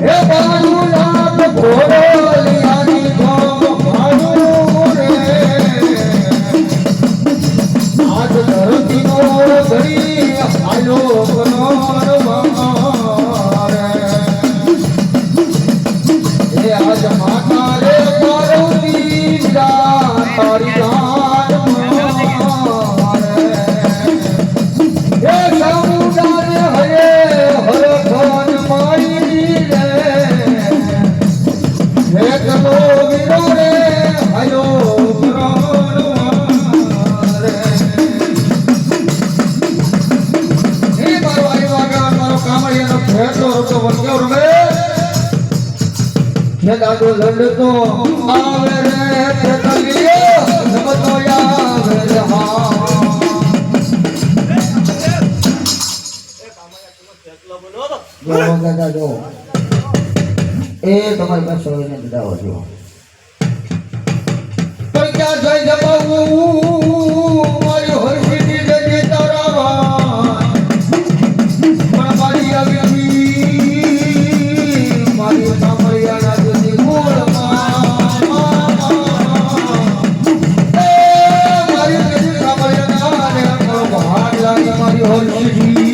હે બાલુનાથ ભોળિયાની ગોમ ભાડું રે આજ ધરતીનો ઘડી આયો કનોર હે આજ માતા રે પાર્વતી તારી જાન મારે હે સમુદાય હરે હર ભવન માઈ રે હે કલો વીરો રે આયો કનોર હે મારો આયો આગળ મારો કામળિયાનો ભેટો રતો વળગ્યો રે હે દાદો લડતો આવે રે તે તલિયો રમતો આવે રે હા જો દાદા જો એ તમારી પાસે હોઈને બતાવો જો પર ક્યાં જઈ જબાવું મારી હરસીની જજે તારા પણ મારી આવી મારી કામળિયાના જતી ગોળમાં મારી જતી કામળિયાના ને હાથ લાગે મારી હરસીની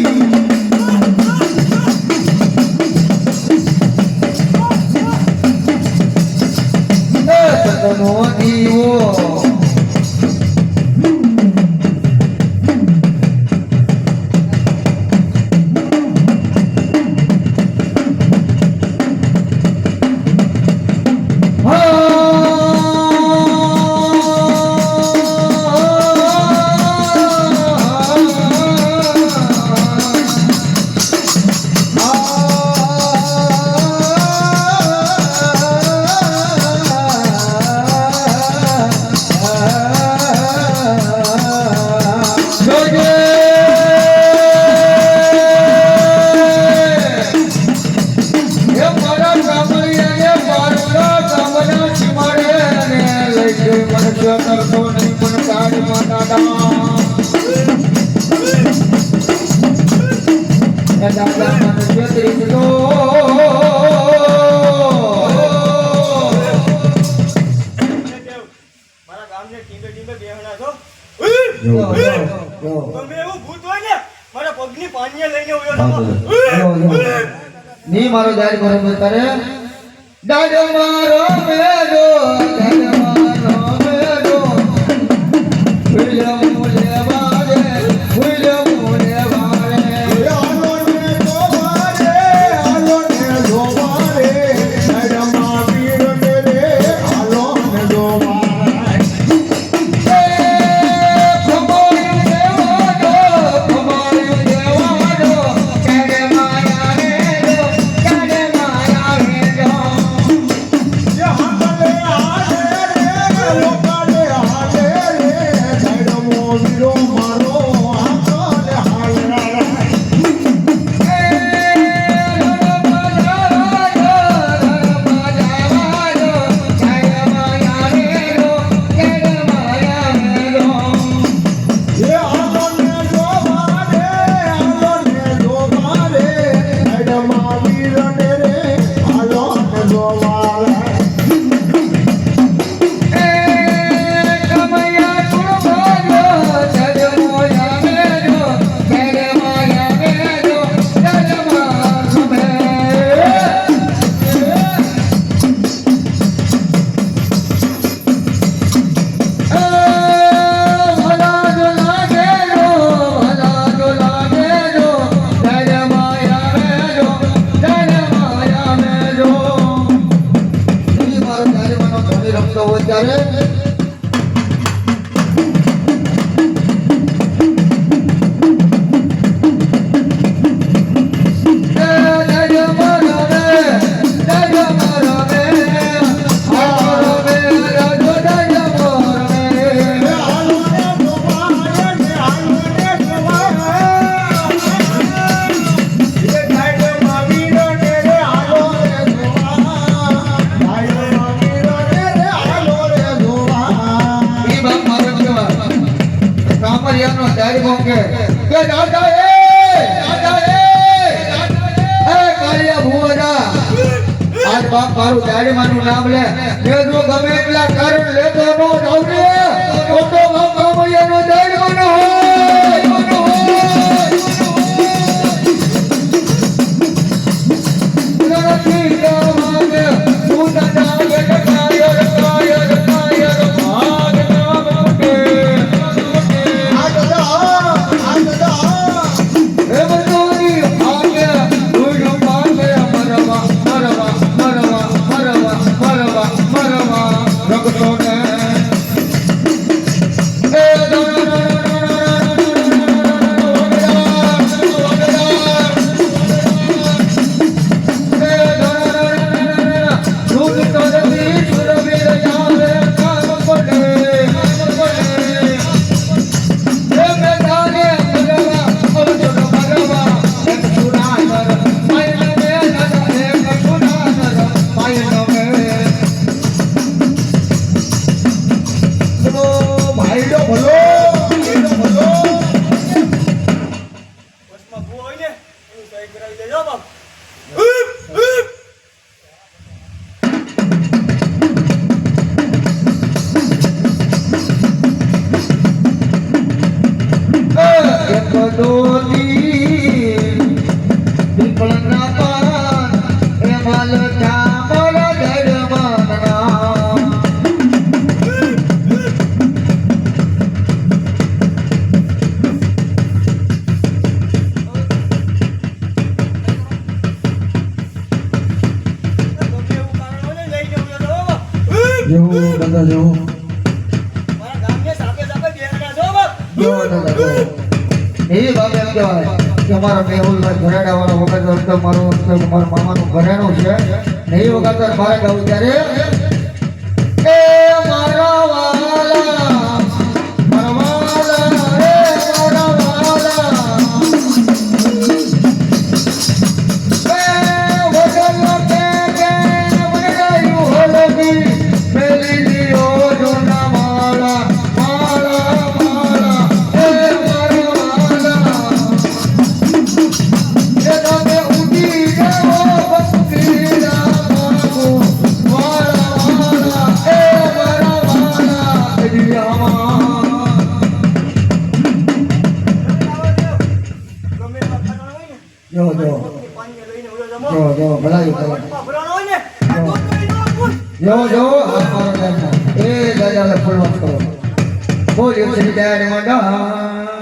no digo કરતો નહીં પણ તારી માતા દાદા મને છેતરી દીધો મારા ગામને ટીંબે ટીંબે બેહણા છો તમે એવું ભૂત હોય ને મારા પગની પાણીએ લઈને ઉયો ની મારો દારી બરોબર કરે દાદો મારો મેરો તારી મોકે કે દાદા એ કાળિયા ભુવના બાપ મારું દાડીમાનું નામ લે તે જો ગમે એટલા કારણ લેતો નો જાવ રે તો બાપ કામૈયાનો દાડીમાનો હોય નથી ગાવાને તું દાડા કાયર કાયર કાયર ભાગ નામ કે આ દાદા એ બધોની ભાગે તું ભાગે મરવા મરવા મરવા મરવા મરવા મરવા રગતો ને એ ભાઈડો ભલો બસમાં ભૂ હોય ને એનું સહી કરાવી દેજો બાપ એક દોની પીપળના પાન એ માલ ચામર ધર્મના ગમે એવું કારણ હોય ને લઈને ઉયો તો બાપ જેવું દાદા જેવું મારા ગામને સાપે સાપે બેહના છો બાપ જેવો દાદા જેવો એ બાબે એમ કહેવાય કે અમારા મેહુલભાઈ ઘરેડા વાળો વખત તો મારું મારા મામાનું ઘરેણું છે ને એ વખત મારે ગાવું ત્યારે એ મારા વાલા રે મારા વાલા એ વગર કે વગડાયું હોલવી પેલી લીઓ જોના માળા માળા માળા એ મારા વાલા એ તમે ઉડી ગયો બકરીના બાબુ માળા માળા એ મારા વાલા દિયામાં ગમે એવા કારણ હોય ને જો જો પગની પાણીએ લઈને ઉયો જમો જો ભલાઈ ભલાઈ વચમાં ભરાણો હોય ને આ દૂધ લઈને આપું જો આ મારો દાદા એ દાદાને ફોલો કરો બોલ્યો શ્રી દાડ મંડા